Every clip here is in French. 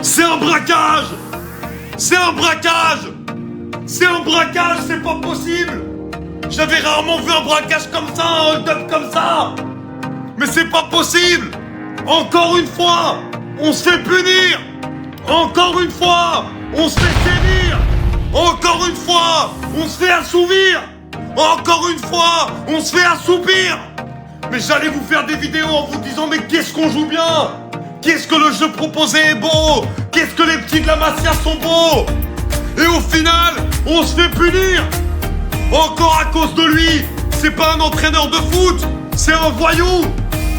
C'est un braquage. C'est un braquage. C'est un braquage, c'est pas possible. J'avais rarement vu un braquage comme ça, un hold-up comme ça. Mais c'est pas possible. Encore une fois, on se fait punir. Encore une fois, on se fait sévir. Encore une fois, on se fait assouvir. Encore une fois, on se fait assoupir. Mais j'allais vous faire des vidéos en vous disant mais qu'est-ce qu'on joue bien. Qu'est-ce que le jeu proposé est beau. Qu'est-ce que les petits de la Masia sont beaux. Et au final, on se fait punir. Encore à cause de lui. C'est pas un entraîneur de foot. C'est un voyou.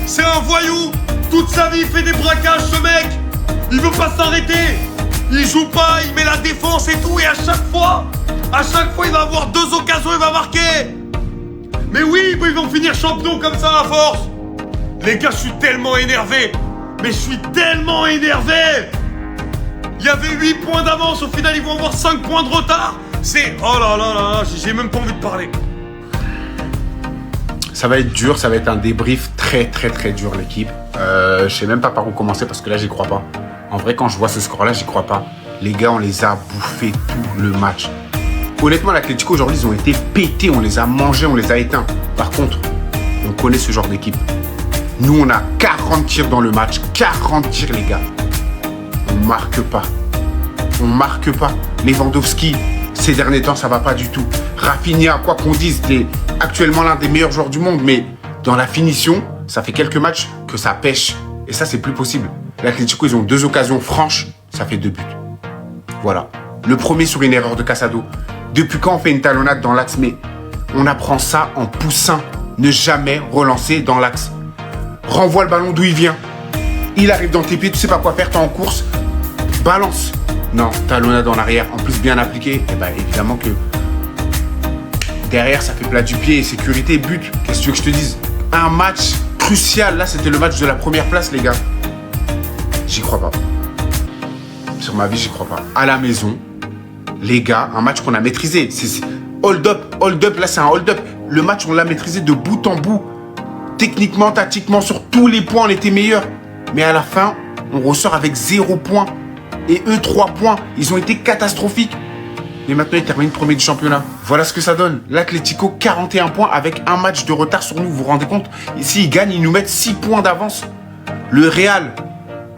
C'est un voyou. Toute sa vie, il fait des braquages, ce mec. Il veut pas s'arrêter. Il joue pas, il met la défense et tout. Et à chaque fois, il va avoir 2 occasions, il va marquer. Mais oui, ils vont finir champions comme ça à force. Les gars, je suis tellement énervé. Mais je suis tellement énervé. Il y avait 8 points d'avance. Au final, ils vont avoir 5 points de retard. C'est... Oh là là là, j'ai même pas envie de parler. Ça va être dur, ça va être un débrief très dur, l'équipe. Je sais même pas par où commencer parce que là, j'y crois pas. En vrai, quand je vois ce score-là, j'y crois pas. Les gars, on les a bouffés tout le match. Honnêtement, l'Atlético, aujourd'hui, ils ont été pétés. On les a mangés, on les a éteints. Par contre, on connaît ce genre d'équipe. Nous, on a 40 tirs dans le match. 40 tirs, les gars. On marque pas. On marque pas. Lewandowski, ces derniers temps, ça va pas du tout. Rafinha, quoi qu'on dise, t'es actuellement l'un des meilleurs joueurs du monde. Mais dans la finition, ça fait quelques matchs que ça pêche. Et ça, c'est plus possible. L'Atlético, ils ont 2 occasions franches. Ça fait 2 buts. Voilà. Le premier sur une erreur de Casado. Depuis quand on fait une talonnade dans l'axe? Mais on apprend ça en poussant. Ne jamais relancer dans l'axe. Renvoie le ballon d'où il vient. Il arrive dans tes pieds, tu sais pas quoi faire, t'es en course. Balance. Non, talonnade en arrière. En plus, bien appliqué. Et bah évidemment que derrière, ça fait plat du pied et sécurité, but. Qu'est-ce que tu veux que je te dise? Un match crucial. Là, c'était le match de la première place, les gars. J'y crois pas. Sur ma vie, j'y crois pas. À la maison, les gars, un match qu'on a maîtrisé. C'est hold up, là c'est un hold up. Le match, on l'a maîtrisé de bout en bout. Techniquement, tactiquement, sur tous les points, on était meilleurs. Mais à la fin, on ressort avec 0 points. Et eux, 3 points. Ils ont été catastrophiques. Mais maintenant, ils terminent premier du championnat. Voilà ce que ça donne. L'Atlético, 41 points avec un match de retard sur nous. Vous vous rendez compte? S'ils gagnent, ils nous mettent 6 points d'avance. Le Real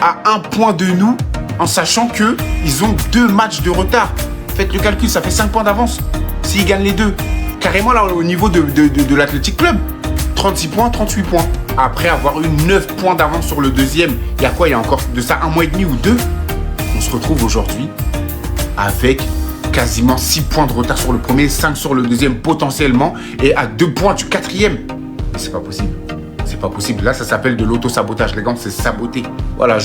a 1 point de nous en sachant qu'ils ont 2 matchs de retard. Faites le calcul, ça fait 5 points d'avance. S'ils gagnent les 2. Carrément, là, au niveau de l'Athletic Club. 36 points, 38 points. Après avoir eu 9 points d'avance sur le deuxième, il y a quoi? Il y a encore de ça 1 mois et demi ou 2. On se retrouve aujourd'hui avec quasiment 6 points de retard sur le premier, 5 sur le deuxième potentiellement et à 2 points du quatrième. Mais c'est pas possible. C'est pas possible. Là, ça s'appelle de l'auto-sabotage. Les gars, c'est saboter. Voilà,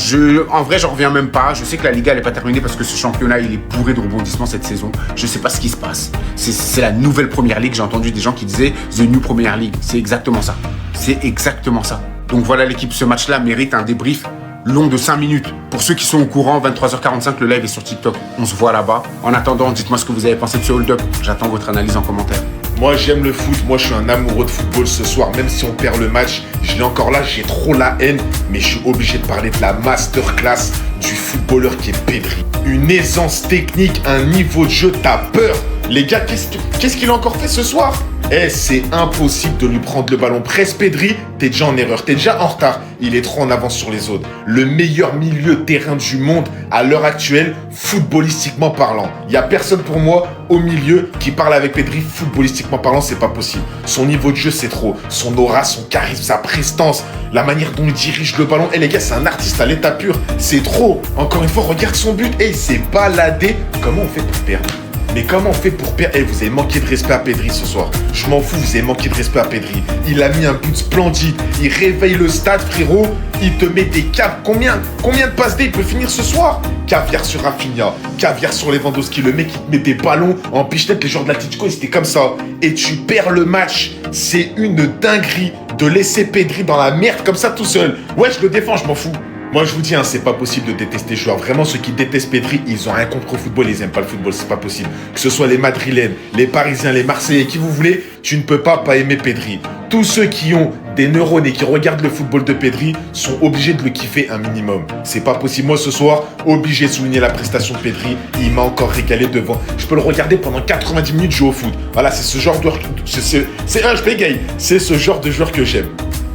en vrai, j'en reviens même pas. Je sais que la Liga, elle n'est pas terminée parce que ce championnat, il est bourré de rebondissements cette saison. Je sais pas ce qui se passe. C'est la nouvelle Première Ligue. J'ai entendu des gens qui disaient The New Premier League. C'est exactement ça. C'est exactement ça. Donc voilà, l'équipe, ce match-là mérite un débrief long de 5 minutes. Pour ceux qui sont au courant, 23h45, le live est sur TikTok. On se voit là-bas. En attendant, dites-moi ce que vous avez pensé de ce hold-up. J'attends votre analyse en commentaire. Moi, j'aime le foot. Moi, je suis un amoureux de football ce soir. Même si on perd le match, je l'ai encore là, j'ai trop la haine. Mais je suis obligé de parler de la masterclass du footballeur qui est Pedri. Une aisance technique, un niveau de jeu, t'as peur. Les gars, qu'est-ce qu'il a encore fait ce soir? C'est impossible de lui prendre le ballon. Presse Pedri, t'es déjà en erreur, t'es déjà en retard. Il est trop en avance sur les autres. Le meilleur milieu de terrain du monde à l'heure actuelle, footballistiquement parlant. Il n'y a personne pour moi au milieu qui parle avec Pedri, footballistiquement parlant, c'est pas possible. Son niveau de jeu, c'est trop. Son aura, son charisme, sa prestance, la manière dont il dirige le ballon. Les gars, c'est un artiste à l'état pur. C'est trop. Encore une fois, regarde son but. Il s'est baladé. Comment on fait pour perdre? Mais comment on fait pour perdre? Vous avez manqué de respect à Pedri ce soir. Je m'en fous, vous avez manqué de respect à Pedri. Il a mis un but splendide. Il réveille le stade, frérot. Il te met des caps. Combien de passes D il peut finir ce soir? Caviar sur Rafinha, caviar sur Lewandowski. Le mec, il te met des ballons en pichenette. Les joueurs de l'Atlético, c'était comme ça. Et tu perds le match. C'est une dinguerie de laisser Pedri dans la merde comme ça tout seul. Ouais, je le défends, je m'en fous. Moi, je vous dis, c'est pas possible de détester les joueurs. Vraiment, ceux qui détestent Pedri, ils ont rien contre le football, ils aiment pas le football, c'est pas possible. Que ce soit les Madrilènes, les Parisiens, les Marseillais, qui vous voulez, tu ne peux pas aimer Pedri. Tous ceux qui ont des neurones et qui regardent le football de Pedri sont obligés de le kiffer un minimum. C'est pas possible. Moi, ce soir, obligé de souligner la prestation de Pedri. Il m'a encore régalé devant. Je peux le regarder pendant 90 minutes jouer au foot. Voilà, c'est ce genre de... je bégaye. C'est ce genre de joueur que j'aime.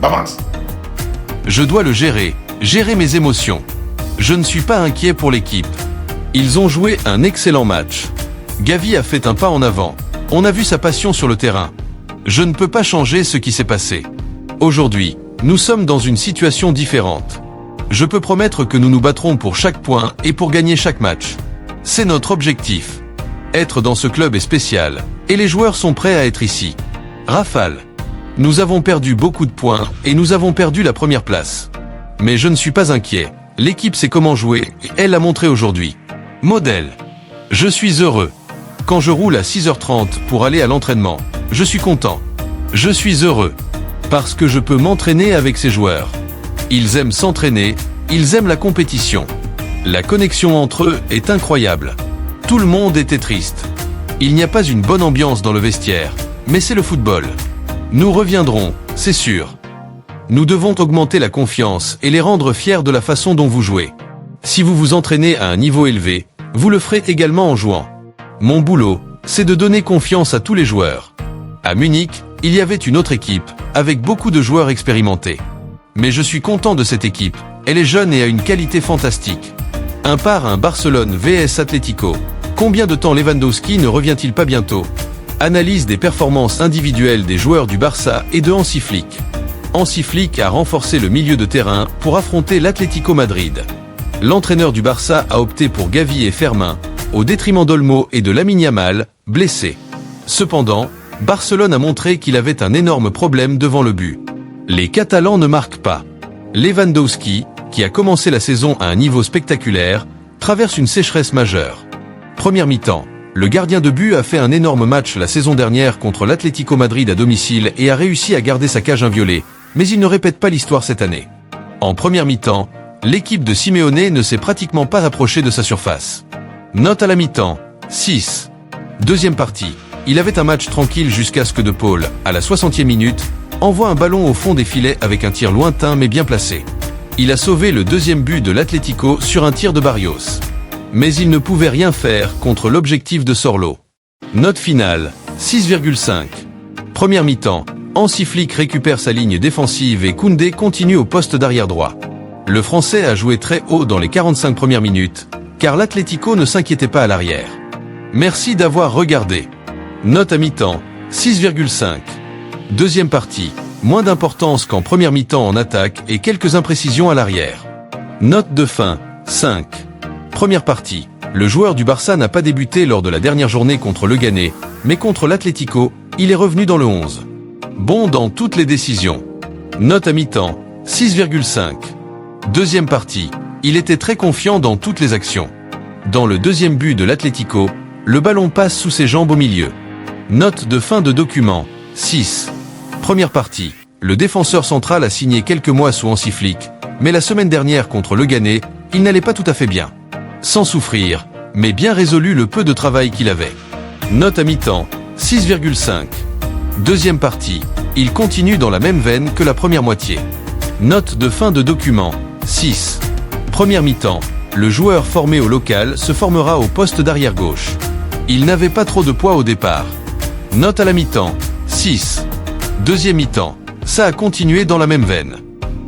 Bamans. Je dois le gérer mes émotions. Je ne suis pas inquiet pour l'équipe. Ils ont joué un excellent match. Gavi a fait un pas en avant. On a vu sa passion sur le terrain. Je ne peux pas changer ce qui s'est passé. Aujourd'hui, nous sommes dans une situation différente. Je peux promettre que nous nous battrons pour chaque point et pour gagner chaque match. C'est notre objectif. Être dans ce club est spécial, et les joueurs sont prêts à être ici. Rafale. Nous avons perdu beaucoup de points, et nous avons perdu la première place. Mais je ne suis pas inquiet. L'équipe sait comment jouer, et elle l'a montré aujourd'hui. Modèle. Je suis heureux. Quand je roule à 6h30 pour aller à l'entraînement, je suis content. Je suis heureux. Parce que je peux m'entraîner avec ces joueurs. Ils aiment s'entraîner, ils aiment la compétition. La connexion entre eux est incroyable. Tout le monde était triste. Il n'y a pas une bonne ambiance dans le vestiaire, mais c'est le football. Nous reviendrons, c'est sûr. Nous devons augmenter la confiance et les rendre fiers de la façon dont vous jouez. Si vous vous entraînez à un niveau élevé, vous le ferez également en jouant. Mon boulot, c'est de donner confiance à tous les joueurs. À Munich, il y avait une autre équipe, avec beaucoup de joueurs expérimentés. Mais je suis content de cette équipe, elle est jeune et a une qualité fantastique. Un Barcelone vs Atlético. Combien de temps Lewandowski ne revient-il pas bientôt? Analyse des performances individuelles des joueurs du Barça et de Hansi Flick. Hansi Flick a renforcé le milieu de terrain pour affronter l'Atlético Madrid. L'entraîneur du Barça a opté pour Gavi et Fermin, au détriment d'Olmo et de Lamine Yamal, blessés. Cependant, Barcelone a montré qu'il avait un énorme problème devant le but. Les Catalans ne marquent pas. Lewandowski, qui a commencé la saison à un niveau spectaculaire, traverse une sécheresse majeure. Première mi-temps, le gardien de but a fait un énorme match la saison dernière contre l'Atlético Madrid à domicile et a réussi à garder sa cage inviolée, mais il ne répète pas l'histoire cette année. En première mi-temps, l'équipe de Simeone ne s'est pratiquement pas approchée de sa surface. Note à la mi-temps, 6. Deuxième partie, il avait un match tranquille jusqu'à ce que De Paul, à la 60e minute, envoie un ballon au fond des filets avec un tir lointain mais bien placé. Il a sauvé le deuxième but de l'Atlético sur un tir de Barrios. Mais il ne pouvait rien faire contre l'objectif de Sorlo. Note finale, 6,5. Première mi-temps, Hansi Flick récupère sa ligne défensive et Koundé continue au poste d'arrière droit. Le Français a joué très haut dans les 45 premières minutes, car l'Atlético ne s'inquiétait pas à l'arrière. Merci d'avoir regardé. Note à mi-temps, 6,5. Deuxième partie, moins d'importance qu'en première mi-temps en attaque et quelques imprécisions à l'arrière. Note de fin, 5. Première partie, le joueur du Barça n'a pas débuté lors de la dernière journée contre le Leganés, mais contre l'Atlético, il est revenu dans le 11. Bon dans toutes les décisions. Note à mi-temps, 6,5. Deuxième partie, il était très confiant dans toutes les actions. Dans le deuxième but de l'Atlético, le ballon passe sous ses jambes au milieu. Note de fin de document, 6. Première partie, le défenseur central a signé quelques mois sous Hansi Flick, mais la semaine dernière contre le Leganés, il n'allait pas tout à fait bien. Sans souffrir, mais bien résolu le peu de travail qu'il avait. Note à mi-temps, 6,5. Deuxième partie, il continue dans la même veine que la première moitié. Note de fin de document, 6. Première mi-temps, le joueur formé au local se formera au poste d'arrière gauche. Il n'avait pas trop de poids au départ. Note à la mi-temps, 6. Deuxième mi-temps, ça a continué dans la même veine.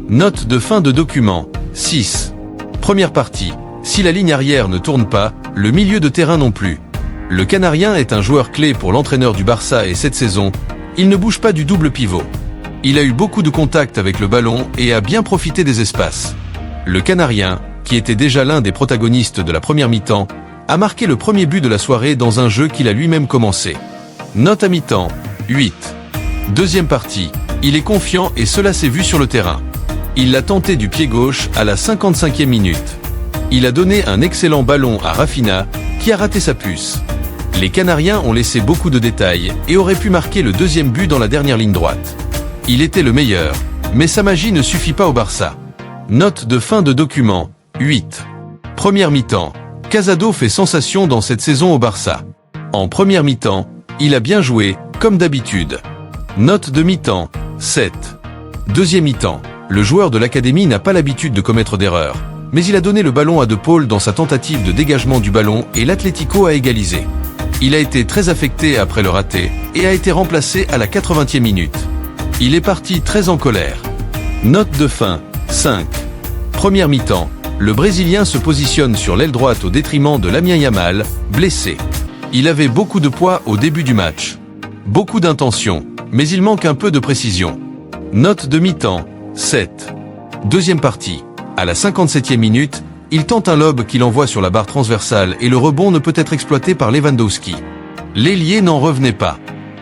Note de fin de document, 6. Première partie, si la ligne arrière ne tourne pas, le milieu de terrain non plus. Le Canarien est un joueur clé pour l'entraîneur du Barça et cette saison, il ne bouge pas du double pivot. Il a eu beaucoup de contacts avec le ballon et a bien profité des espaces. Le Canarien, qui était déjà l'un des protagonistes de la première mi-temps, a marqué le premier but de la soirée dans un jeu qu'il a lui-même commencé. Note à mi-temps, 8. Deuxième partie, il est confiant et cela s'est vu sur le terrain. Il l'a tenté du pied gauche à la 55e minute. Il a donné un excellent ballon à Rafinha, qui a raté sa puce. Les Canariens ont laissé beaucoup de détails et auraient pu marquer le deuxième but dans la dernière ligne droite. Il était le meilleur, mais sa magie ne suffit pas au Barça. Note de fin de document, 8. Première mi-temps, Casado fait sensation dans cette saison au Barça. En première mi-temps, il a bien joué, comme d'habitude. Note de mi-temps, 7. Deuxième mi-temps. Le joueur de l'académie n'a pas l'habitude de commettre d'erreurs, mais il a donné le ballon à De Paul dans sa tentative de dégagement du ballon et l'Atlético a égalisé. Il a été très affecté après le raté et a été remplacé à la 80e minute. Il est parti très en colère. Note de fin, 5. Première mi-temps, le Brésilien se positionne sur l'aile droite au détriment de Lamine Yamal, blessé. Il avait beaucoup de poids au début du match. Beaucoup d'intention, mais il manque un peu de précision. Note de mi-temps, 7. Deuxième partie. À la 57e minute, il tente un lob qu'il envoie sur la barre transversale et le rebond ne peut être exploité par Lewandowski. L'ailier n'en revenait pas.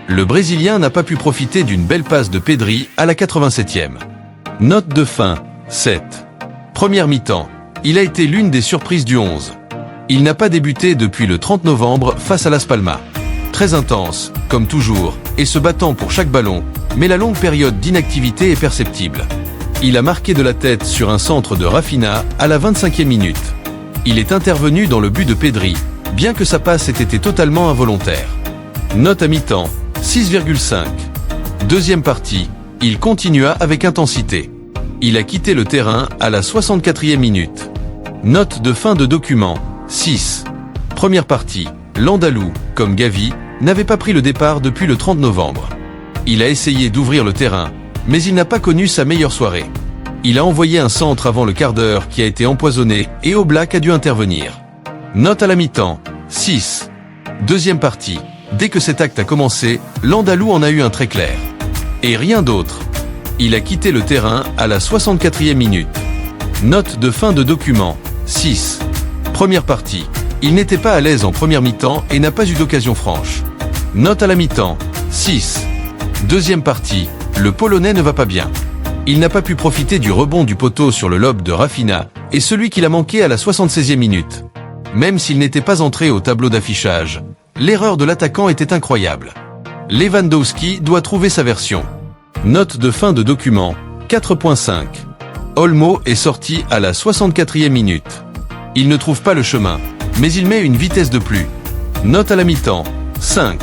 Le Brésilien n'a pas pu profiter d'une belle passe de Pedri à la 87e. Note de fin, 7. Première mi-temps. Il a été l'une des surprises du 11. Il n'a pas débuté depuis le 30 novembre face à Las Palmas. Très intense, comme toujours, et se battant pour chaque ballon, mais la longue période d'inactivité est perceptible. Il a marqué de la tête sur un centre de Rafinha à la 25e minute. Il est intervenu dans le but de Pedri, bien que sa passe ait été totalement involontaire. Note à mi-temps, 6,5. Deuxième partie, il continua avec intensité. Il a quitté le terrain à la 64e minute. Note de fin de document, 6. Première partie, l'Andalou, comme Gavi, n'avait pas pris le départ depuis le 30 novembre. Il a essayé d'ouvrir le terrain, mais il n'a pas connu sa meilleure soirée. Il a envoyé un centre avant le quart d'heure qui a été empoisonné et Oblak a dû intervenir. Note à la mi-temps, 6. Deuxième partie, dès que cet acte a commencé, l'Andalou en a eu un très clair. Et rien d'autre. Il a quitté le terrain à la 64e minute. Note de fin de document, 6. Première partie, il n'était pas à l'aise en première mi-temps et n'a pas eu d'occasion franche. Note à la mi-temps, 6. Deuxième partie, le Polonais ne va pas bien. Il n'a pas pu profiter du rebond du poteau sur le lob de Rafinha et celui qu'il a manqué à la 76e minute. Même s'il n'était pas entré au tableau d'affichage, l'erreur de l'attaquant était incroyable. Lewandowski doit trouver sa version. Note de fin de document, 4.5. Olmo est sorti à la 64e minute. Il ne trouve pas le chemin, mais il met une vitesse de plus. Note à la mi-temps, 5.